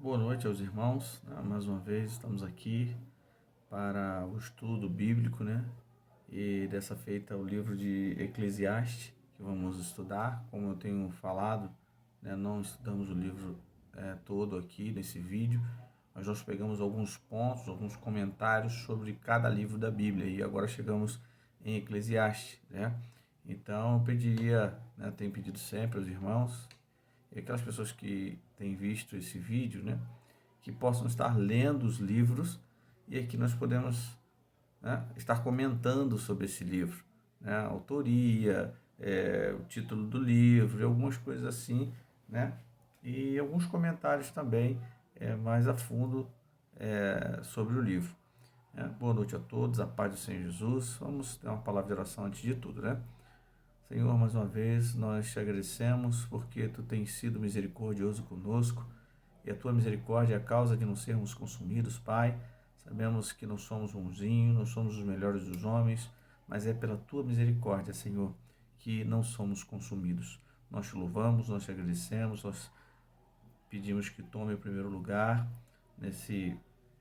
Boa noite aos irmãos, né? Mais uma vez estamos aqui para o estudo bíblico, né? E dessa feita o livro de Eclesiastes que vamos estudar. Como eu tenho falado, né? Não estudamos o livro todo aqui nesse vídeo, mas nós pegamos alguns pontos, alguns comentários sobre cada livro da Bíblia e agora chegamos em Eclesiastes, né? Então eu pediria, né? Tenho pedido sempre aos irmãos e aquelas pessoas que têm visto esse vídeo, né, que possam estar lendo os livros e aqui nós podemos, né, estar comentando sobre esse livro, né, a autoria, o título do livro, algumas coisas assim, né, e alguns comentários também mais a fundo sobre o livro. Boa noite a todos, a paz do Senhor Jesus. Vamos ter uma palavra de oração antes de tudo, né? Senhor, mais uma vez nós te agradecemos porque tu tens sido misericordioso conosco e a tua misericórdia é a causa de não sermos consumidos, Pai. Sabemos que não somos bonzinhos, não somos os melhores dos homens, mas é pela tua misericórdia, Senhor, que não somos consumidos. Nós te louvamos, nós te agradecemos, nós pedimos que tome o primeiro lugar nesse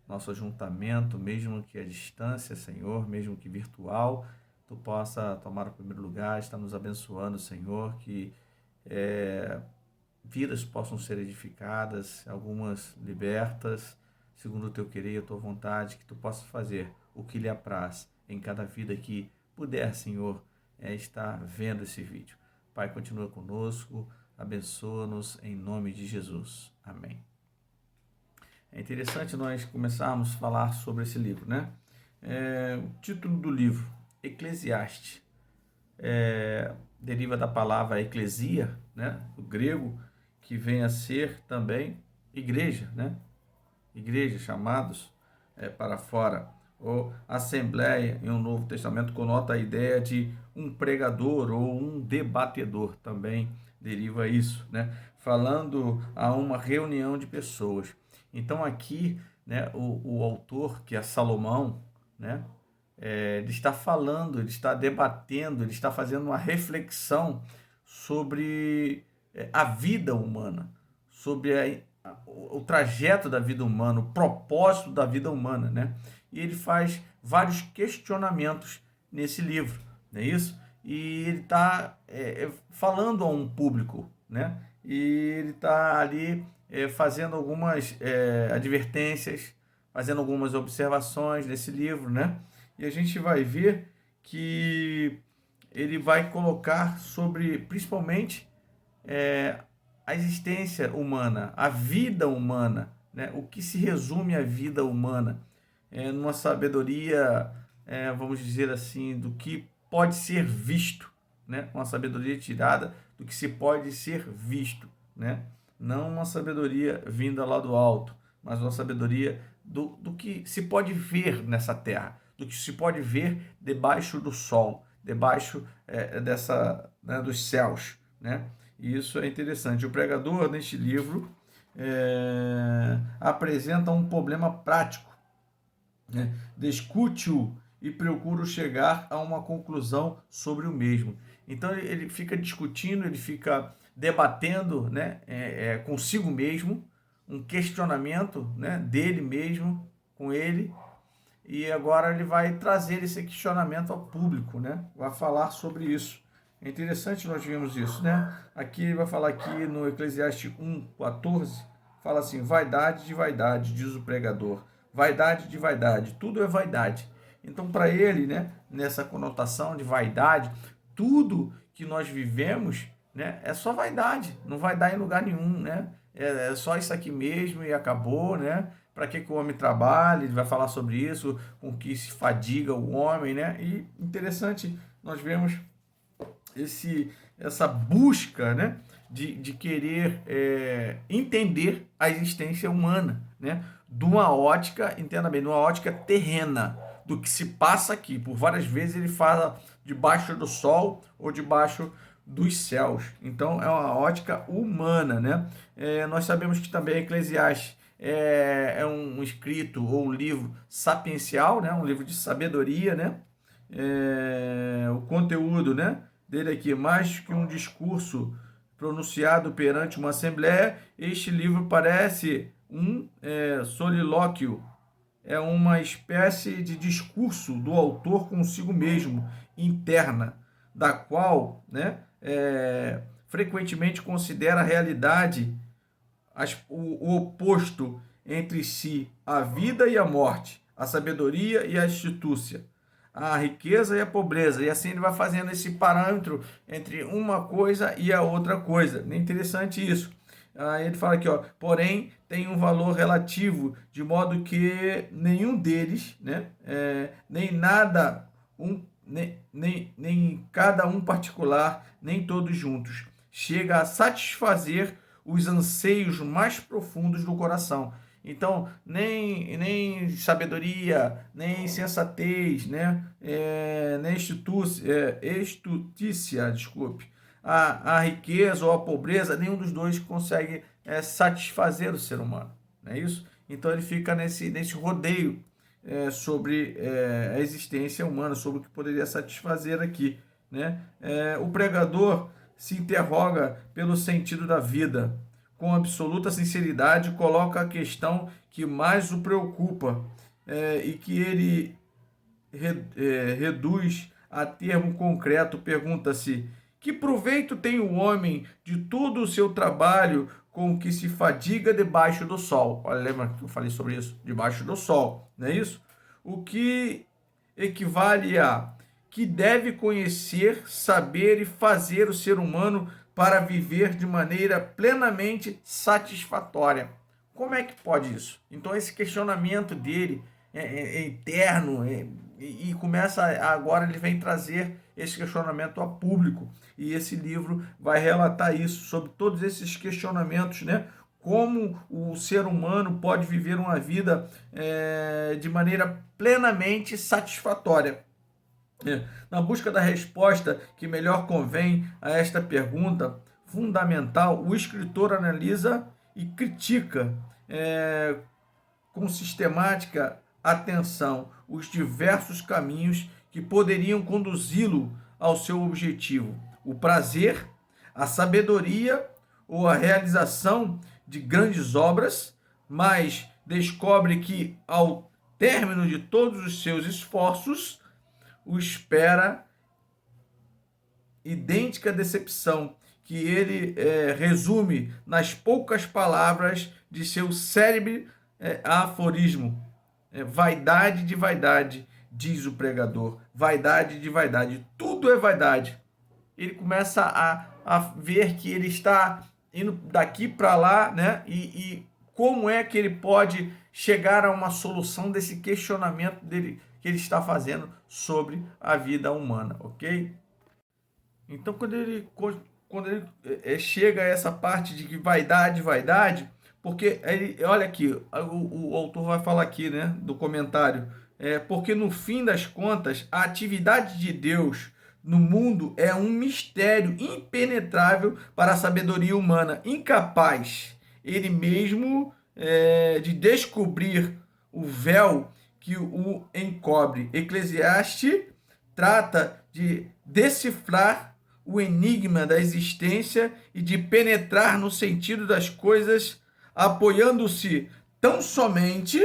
nosso ajuntamento, mesmo que à distância, Senhor, mesmo que virtual, tu possa tomar o primeiro lugar, está nos abençoando, Senhor, que vidas possam ser edificadas, algumas libertas, segundo o teu querer e a tua vontade, que tu possas fazer o que lhe apraz em cada vida que puder, Senhor, estar vendo esse vídeo. Pai, continua conosco, abençoa-nos em nome de Jesus. Amém. É interessante nós começarmos a falar sobre esse livro, né? O título do livro, Eclesiastes, deriva da palavra eclesia, né? Do grego, que vem a ser também igreja, né? Igreja, chamados para fora. Ou assembleia, em um Novo Testamento, conota a ideia de um pregador ou um debatedor, também deriva isso, né? Falando a uma reunião de pessoas. Então aqui, né, o autor, que é Salomão, né, ele está falando, ele está debatendo, ele está fazendo uma reflexão sobre a vida humana, sobre o trajeto da vida humana, o propósito da vida humana, né? E ele faz vários questionamentos nesse livro, não é isso? E ele está falando a um público, né? E ele está ali fazendo algumas advertências, fazendo algumas observações nesse livro, né? E a gente vai ver que ele vai colocar sobre, principalmente, a existência humana, a vida humana, né? O que se resume à vida humana, numa sabedoria, vamos dizer assim, do que pode ser visto, né? Uma sabedoria tirada do que se pode ser visto, né? Não uma sabedoria vinda lá do alto, mas uma sabedoria do que se pode ver nessa terra, do que se pode ver debaixo do sol, debaixo né, dos céus, né? E isso é interessante. O pregador, neste livro, apresenta um problema prático, né? Discute-o e procura chegar a uma conclusão sobre o mesmo. Então ele fica discutindo, ele fica debatendo, né, consigo mesmo, um questionamento, né, dele mesmo, com ele, e agora ele vai trazer esse questionamento ao público, né, vai falar sobre isso. É interessante nós vemos isso, né? Aqui ele vai falar aqui no Eclesiastes 1:14, fala assim: vaidade de vaidade, diz o pregador. Vaidade de vaidade, tudo é vaidade. Então, para ele, né, nessa conotação de vaidade, tudo que nós vivemos, né, é só vaidade, não vai dar em lugar nenhum, né? É só isso aqui mesmo e acabou, né? Para que o homem trabalha? Ele vai falar sobre isso, com que se fadiga o homem, né? E interessante, nós vemos essa busca, né, de querer entender a existência humana, né, de uma ótica, entenda bem, de uma ótica terrena, do que se passa aqui. Por várias vezes ele fala debaixo do sol ou debaixo dos céus. Então é uma ótica humana, né? Nós sabemos que também Eclesiastes é um escrito ou um livro sapiencial, né? Um livro de sabedoria, né? O conteúdo, né, dele aqui, mais que um discurso pronunciado perante uma assembleia, este livro parece solilóquio, é uma espécie de discurso do autor consigo mesmo, interna, da qual, né, frequentemente considera a realidade o oposto entre si, a vida e a morte, a sabedoria e a astúcia, a riqueza e a pobreza. E assim ele vai fazendo esse parâmetro entre uma coisa e a outra coisa. É interessante isso. Aí ele fala aqui, ó, porém tem um valor relativo, de modo que nenhum deles, né, nem nada, nem cada um particular, nem todos juntos, chega a satisfazer os anseios mais profundos do coração. Então, nem sabedoria, nem sensatez, né? Nem estutícia, desculpe, a riqueza ou a pobreza, nenhum dos dois consegue satisfazer o ser humano. Não é isso? Então, ele fica nesse rodeio sobre a existência humana, sobre o que poderia satisfazer aqui, né? O pregador se interroga pelo sentido da vida. Com absoluta sinceridade, coloca a questão que mais o preocupa e que ele reduz a termo concreto. Pergunta-se: que proveito tem o homem de todo o seu trabalho com que se fadiga debaixo do sol? Olha, lembra que eu falei sobre isso? Debaixo do sol, não é isso? O que equivale a que deve conhecer, saber e fazer o ser humano para viver de maneira plenamente satisfatória. Como é que pode isso? Então esse questionamento dele é interno e começa agora, ele vem trazer esse questionamento a público, e esse livro vai relatar isso, sobre todos esses questionamentos, né? Como o ser humano pode viver uma vida de maneira plenamente satisfatória. Na busca da resposta que melhor convém a esta pergunta fundamental, o escritor analisa e critica com sistemática atenção os diversos caminhos que poderiam conduzi-lo ao seu objetivo: o prazer, a sabedoria ou a realização de grandes obras, mas descobre que, ao término de todos os seus esforços, o espera idêntica decepção, que ele resume nas poucas palavras de seu célebre aforismo: vaidade de vaidade, diz o pregador, vaidade de vaidade, tudo é vaidade. Ele começa a ver que ele está indo daqui para lá, né? E como é que ele pode chegar a uma solução desse questionamento dele que ele está fazendo sobre a vida humana, ok? Então, quando ele chega a essa parte de que vaidade, porque ele, olha aqui, o autor vai falar aqui, né, do comentário, porque no fim das contas, a atividade de Deus no mundo é um mistério impenetrável para a sabedoria humana, incapaz ele mesmo de descobrir o véu que o encobre. Eclesiastes trata de decifrar o enigma da existência e de penetrar no sentido das coisas, apoiando-se tão somente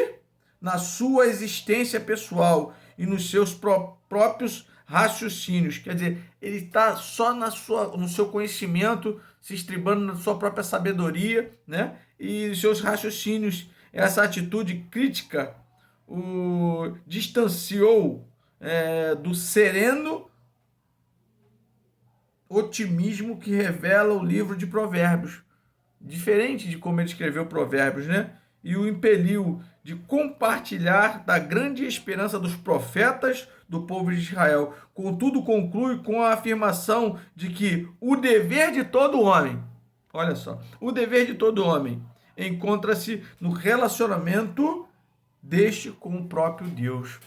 na sua existência pessoal e nos seus próprios raciocínios. Quer dizer, ele está só no seu conhecimento, se estribando na sua própria sabedoria, né? E os seus raciocínios. Essa atitude crítica o distanciou do sereno otimismo que revela o livro de Provérbios, diferente de como ele escreveu Provérbios, né? E o impeliu de compartilhar da grande esperança dos profetas do povo de Israel. Contudo, conclui com a afirmação de que o dever de todo homem, olha só, o dever de todo homem encontra-se no relacionamento deste com o próprio Deus.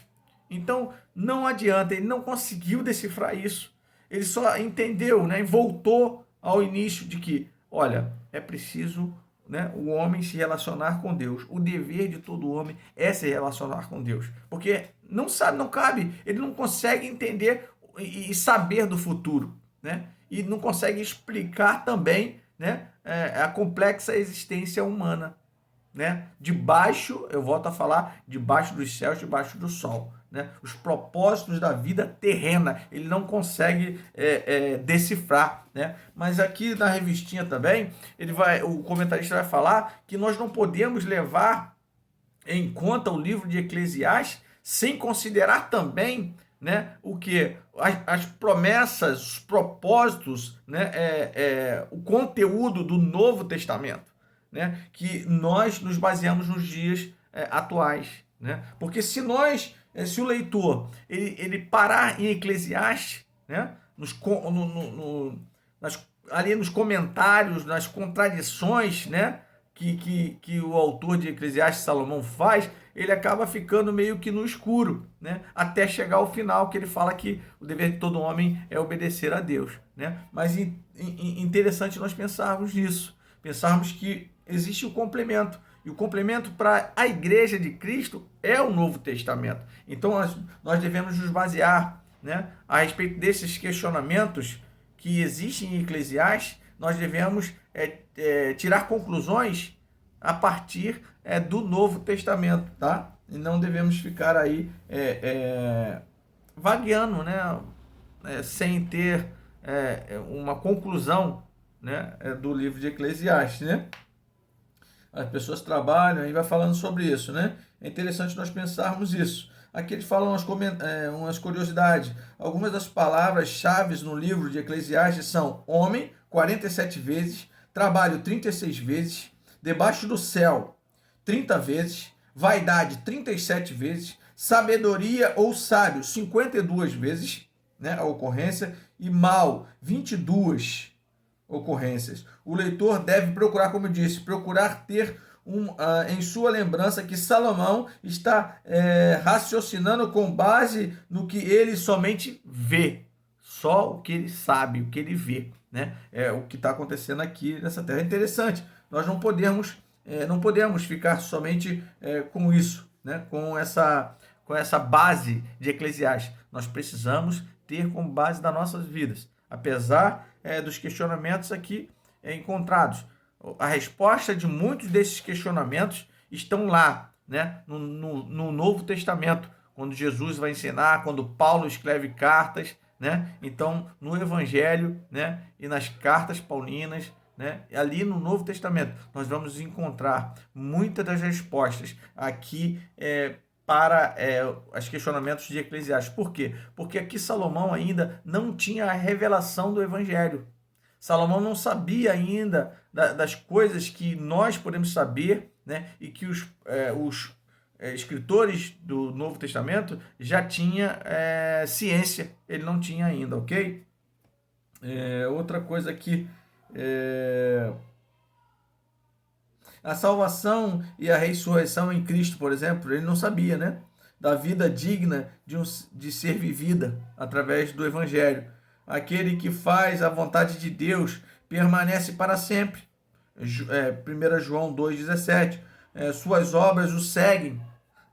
Então, não adianta, ele não conseguiu decifrar isso. Ele só entendeu, né, e voltou ao início de que, olha, é preciso, né, o homem se relacionar com Deus. O dever de todo homem é se relacionar com Deus. Porque não sabe, não cabe, ele não consegue entender e saber do futuro, né? E não consegue explicar também, né, a complexa existência humana. né? Debaixo, eu volto a falar, debaixo dos céus, debaixo do sol, né? Os propósitos da vida terrena, ele não consegue decifrar, né? Mas aqui na revistinha também, o comentarista vai falar que nós não podemos levar em conta o livro de Eclesiastes sem considerar também, né, o que as promessas, os propósitos, né, o conteúdo do Novo Testamento, né, que nós nos baseamos nos dias atuais, né? Porque se o leitor ele parar em Eclesiastes, né, ali nos comentários, nas contradições, né, que o autor de Eclesiastes, Salomão, faz, ele acaba ficando meio que no escuro, né? Até chegar ao final, que ele fala que o dever de todo homem é obedecer a Deus, né? Mas interessante nós pensarmos nisso, pensarmos que existe o complemento, e o complemento para a igreja de Cristo é o Novo Testamento. Então nós devemos nos basear, né, a respeito desses questionamentos que existem em Eclesiastes. Nós devemos tirar conclusões a partir do Novo Testamento, tá? E não devemos ficar aí vagueando, né? Sem ter uma conclusão, né, do livro de Eclesiastes, né? As pessoas trabalham e vai falando sobre isso, né? É interessante nós pensarmos isso. Aqui ele fala umas curiosidades. Algumas das palavras-chave no livro de Eclesiastes são homem, 47 vezes, trabalho, 36 vezes, debaixo do céu, 30 vezes, vaidade, 37 vezes, sabedoria ou sábio, 52 vezes, né, a ocorrência, e mal, 22 ocorrências. O leitor deve procurar, como eu disse, procurar ter em sua lembrança que Salomão está raciocinando com base no que ele somente vê, só o que ele sabe, o que ele vê, né? É o que está acontecendo aqui nessa terra. É interessante. Nós não podemos ficar somente com isso, né? Com essa base de Eclesiastes. Nós precisamos ter como base das nossas vidas, apesar dos questionamentos aqui encontrados. A resposta de muitos desses questionamentos estão lá, né, no Novo Testamento, quando Jesus vai ensinar, quando Paulo escreve cartas, né? Então, no Evangelho, né, e nas cartas paulinas, né, ali no Novo Testamento, nós vamos encontrar muitas das respostas aqui para os questionamentos de Eclesiastes. Por quê? Porque aqui Salomão ainda não tinha a revelação do Evangelho. Salomão não sabia ainda das coisas que nós podemos saber, né? E que os escritores do Novo Testamento já tinham ciência. Ele não tinha ainda, ok? Outra coisa aqui, a salvação e a ressurreição em Cristo, por exemplo, ele não sabia, né? Da vida digna de ser vivida através do Evangelho. Aquele que faz a vontade de Deus permanece para sempre. 1 João 2,17. Suas obras o seguem.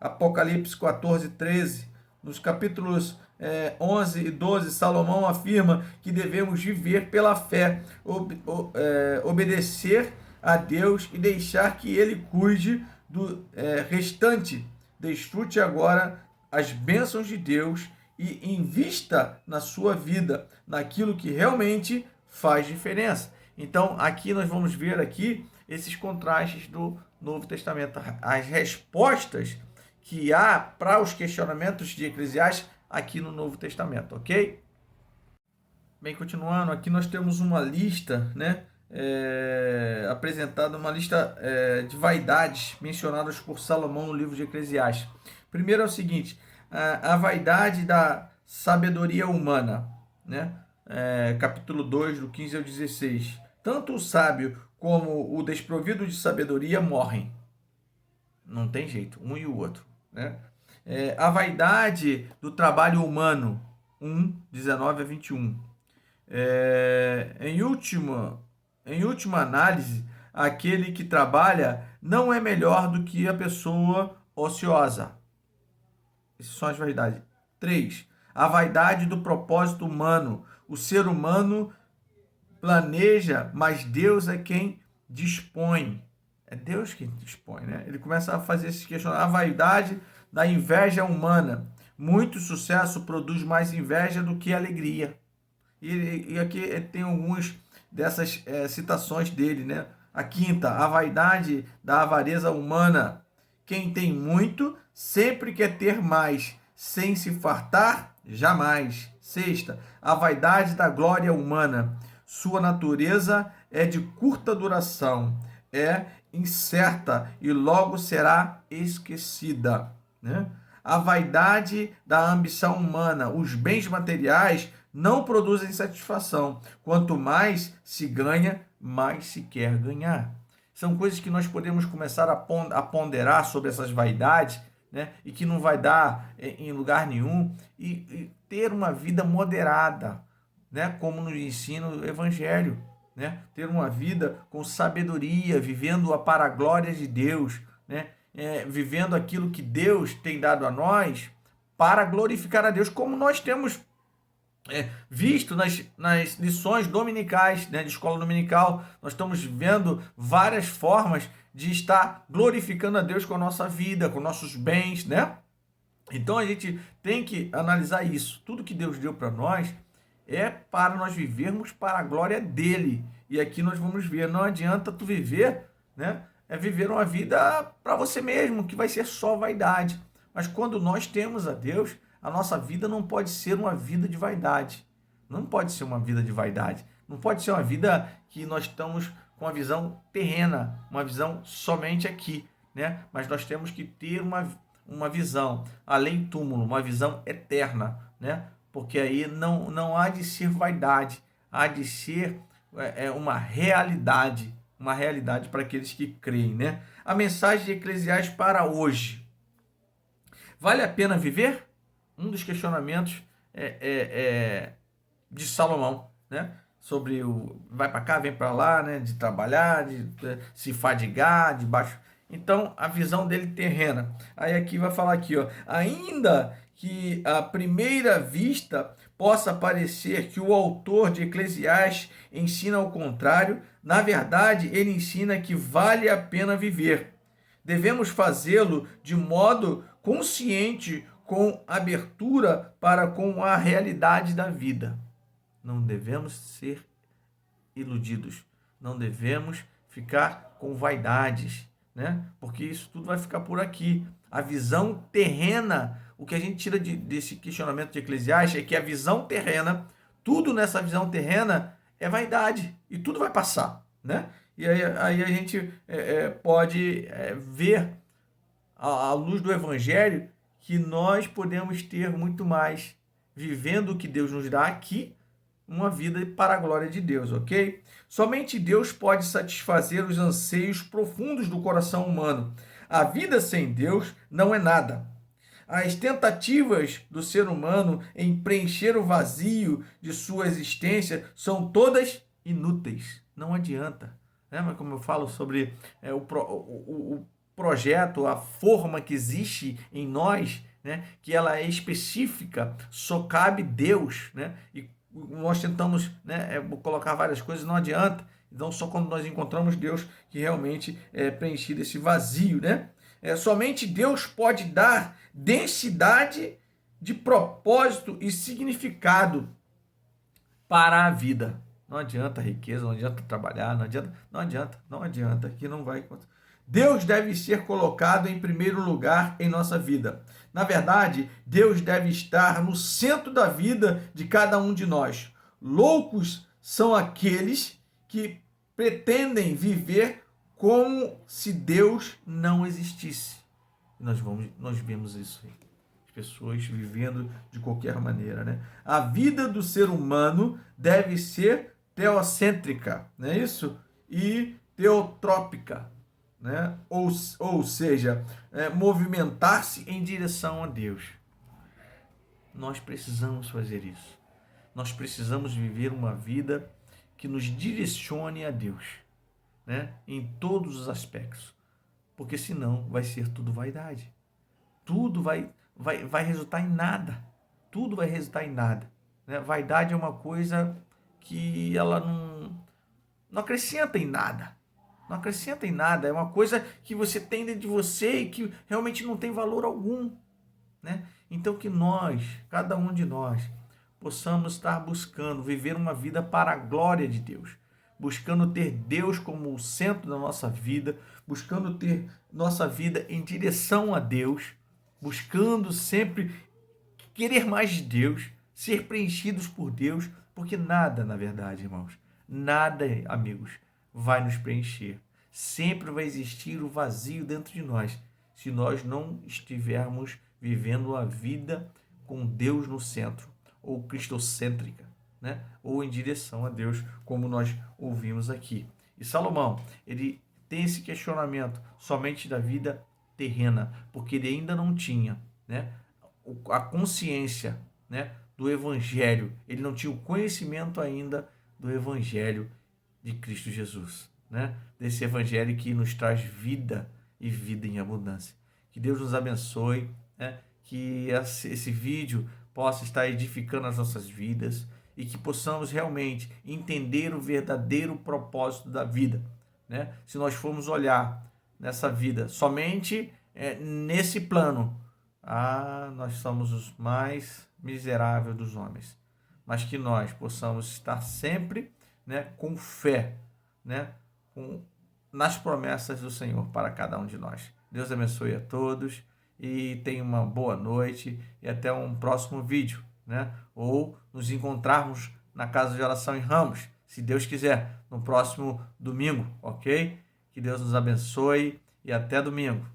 Apocalipse 14, 13. Nos capítulos 11 e 12, Salomão afirma que devemos viver pela fé, obedecer a Deus e deixar que Ele cuide do restante. Desfrute agora as bênçãos de Deus e invista na sua vida, naquilo que realmente faz diferença. Então, aqui nós vamos ver aqui esses contrastes do Novo Testamento, as respostas que há para os questionamentos de Eclesiastes aqui no Novo Testamento, ok? Bem, continuando, aqui nós temos uma lista, né, apresentada, uma lista de vaidades mencionadas por Salomão no livro de Eclesiastes. Primeiro é o seguinte: a vaidade da sabedoria humana, né? Capítulo 2, do 15 ao 16. Tanto o sábio como o desprovido de sabedoria morrem. Não tem jeito, um e o outro, né? A vaidade do trabalho humano, 19 a 21. Em última análise, aquele que trabalha não é melhor do que a pessoa ociosa. Essas são as vaidades. 3. A vaidade do propósito humano. O ser humano planeja, mas Deus é quem dispõe. É Deus que dispõe, né? Ele começa a fazer esses questionamentos. A vaidade da inveja humana. Muito sucesso produz mais inveja do que alegria. E aqui tem algumas dessas citações dele, né? A quinta, a vaidade da avareza humana. Quem tem muito sempre quer ter mais, sem se fartar, jamais. Sexta, a vaidade da glória humana. Sua natureza é de curta duração, é incerta e logo será esquecida, né? A vaidade da ambição humana. Os bens materiais não produzem satisfação. Quanto mais se ganha, mais se quer ganhar. São coisas que nós podemos começar a ponderar sobre essas vaidades, né? E que não vai dar em lugar nenhum. E ter uma vida moderada, né? Como nos ensina o Evangelho. Né? Ter uma vida com sabedoria, vivendo para a glória de Deus, né? Vivendo aquilo que Deus tem dado a nós para glorificar a Deus, como nós temos visto nas lições dominicais, né, de escola dominical. Nós estamos vendo várias formas de estar glorificando a Deus com a nossa vida, com nossos bens, né? Então a gente tem que analisar isso. Tudo que Deus deu para nós é para nós vivermos para a glória dele. E aqui nós vamos ver, não adianta tu viver, né? É viver uma vida para você mesmo, que vai ser só vaidade. Mas quando nós temos a Deus, a nossa vida não pode ser uma vida de vaidade. Não pode ser uma vida de vaidade. Não pode ser uma vida que nós estamos com uma visão terrena, uma visão somente aqui, né? Mas nós temos que ter uma visão além túmulo, uma visão eterna, né? Porque aí não há de ser vaidade, há de ser uma realidade para aqueles que creem, né? A mensagem de Eclesiastes para hoje. Vale a pena viver? Um dos questionamentos de Salomão, né? Sobre o vai para cá, vem para lá, né? De trabalhar, de se fadigar, de baixo. Então, a visão dele terrena. Aí aqui vai falar aqui, ó, ainda que à primeira vista possa parecer que o autor de Eclesiastes ensina ao contrário, na verdade, ele ensina que vale a pena viver. Devemos fazê-lo de modo consciente, com abertura para com a realidade da vida. Não devemos ser iludidos, não devemos ficar com vaidades, né? Porque isso tudo vai ficar por aqui. A visão terrena, o que a gente tira desse questionamento de Eclesiastes é que a visão terrena, tudo nessa visão terrena é vaidade e tudo vai passar, né? E aí a gente pode ver à luz do Evangelho que nós podemos ter muito mais, vivendo o que Deus nos dá aqui, uma vida para a glória de Deus, ok? Somente Deus pode satisfazer os anseios profundos do coração humano. A vida sem Deus não é nada. As tentativas do ser humano em preencher o vazio de sua existência são todas inúteis. Não adianta. Mas como eu falo sobre o projeto, a forma que existe em nós, né, que ela é específica, só cabe Deus, né? E nós tentamos, né, colocar várias coisas, não adianta. Então, só quando nós encontramos Deus que realmente é preenchido esse vazio, né? Somente Deus pode dar densidade de propósito e significado para a vida. Não adianta riqueza, não adianta trabalhar, não adianta, que não vai acontecer. Deus deve ser colocado em primeiro lugar em nossa vida. Na verdade, Deus deve estar no centro da vida de cada um de nós. Loucos são aqueles que pretendem viver como se Deus não existisse. Nós vemos isso aí. As pessoas vivendo de qualquer maneira, né? A vida do ser humano deve ser teocêntrica, não é isso? E teotrópica, né? Ou seja, movimentar-se em direção a Deus. Nós precisamos fazer isso. Nós precisamos viver uma vida que nos direcione a Deus, né? Em todos os aspectos. Porque senão vai ser tudo vaidade. Tudo vai resultar em nada. Tudo vai resultar em nada. Né? Vaidade é uma coisa que ela não acrescenta em nada. Não acrescenta em nada. É uma coisa que você tem dentro de você e que realmente não tem valor algum, né? Então que nós, cada um de nós, possamos estar buscando viver uma vida para a glória de Deus, buscando ter Deus como o centro da nossa vida, buscando ter nossa vida em direção a Deus, buscando sempre querer mais de Deus, ser preenchidos por Deus, porque nada, na verdade, irmãos, nada, amigos, vai nos preencher. Sempre vai existir o vazio dentro de nós, se nós não estivermos vivendo a vida com Deus no centro, ou cristocêntrica, né? Ou em direção a Deus, como nós ouvimos aqui. E Salomão, ele tem esse questionamento somente da vida terrena, porque ele ainda não tinha, né, a consciência, né, do Evangelho. Ele não tinha o conhecimento ainda do Evangelho de Cristo Jesus, né? Desse Evangelho que nos traz vida e vida em abundância. Que Deus nos abençoe, né? Que esse vídeo possa estar edificando as nossas vidas e que possamos realmente entender o verdadeiro propósito da vida, né? Se nós formos olhar nessa vida somente nesse plano, nós somos os mais miseráveis dos homens. Mas que nós possamos estar sempre, né, com fé, né, nas promessas do Senhor para cada um de nós. Deus abençoe a todos e tenha uma boa noite e até um próximo vídeo, né? Ou nos encontrarmos na casa de oração em Ramos, se Deus quiser, no próximo domingo, ok? Que Deus nos abençoe e até domingo.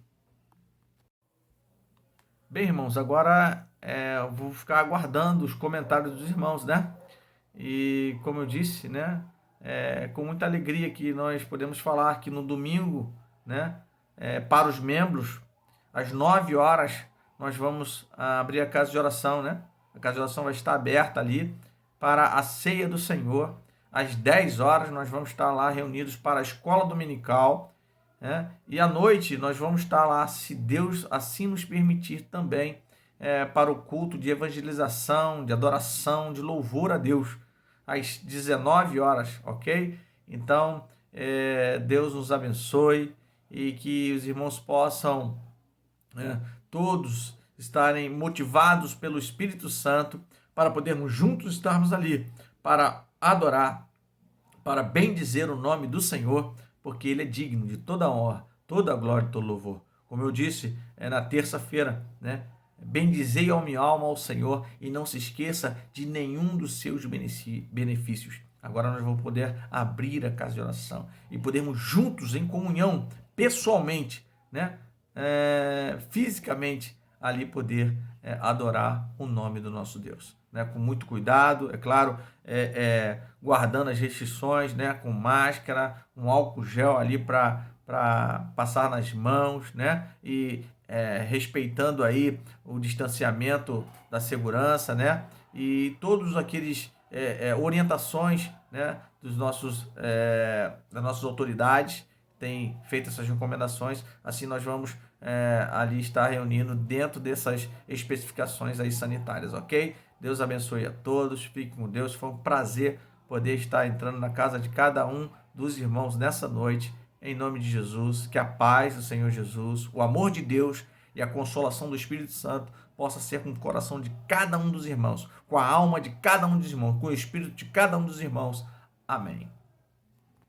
Bem, irmãos, agora eu vou ficar aguardando os comentários dos irmãos, né? E como eu disse, né? Com muita alegria que nós podemos falar que no domingo, né? Para os membros, às 9 horas, nós vamos abrir a casa de oração, né? A casa de oração vai estar aberta ali para a ceia do Senhor. Às 10 horas, nós vamos estar lá reunidos para a escola dominical, né? E à noite nós vamos estar lá, se Deus assim nos permitir também, para o culto de evangelização, de adoração, de louvor a Deus, às 19 horas, ok? Então, Deus nos abençoe e que os irmãos possam todos estarem motivados pelo Espírito Santo para podermos juntos estarmos ali, para adorar, para bendizer o nome do Senhor, porque Ele é digno de toda a honra, toda a glória e todo louvor. Como eu disse, na terça-feira, né? Bendizei a minha alma ao Senhor e não se esqueça de nenhum dos seus benefícios. Agora nós vamos poder abrir a casa de oração e podermos juntos, em comunhão, pessoalmente, né? Fisicamente, ali poder adorar o nome do nosso Deus, né? Com muito cuidado, é claro, guardando as restrições, né? Com máscara, um álcool gel ali para passar nas mãos, né? E respeitando aí o distanciamento da segurança, né? E todos aqueles orientações, né? Das nossas autoridades têm feito essas recomendações. Assim nós vamos ali estar reunindo dentro dessas especificações aí sanitárias, ok? Deus abençoe a todos, fique com Deus. Foi um prazer poder estar entrando na casa de cada um dos irmãos nessa noite, em nome de Jesus. Que a paz do Senhor Jesus, o amor de Deus e a consolação do Espírito Santo possa ser com o coração de cada um dos irmãos, com a alma de cada um dos irmãos, com o espírito de cada um dos irmãos. Amém.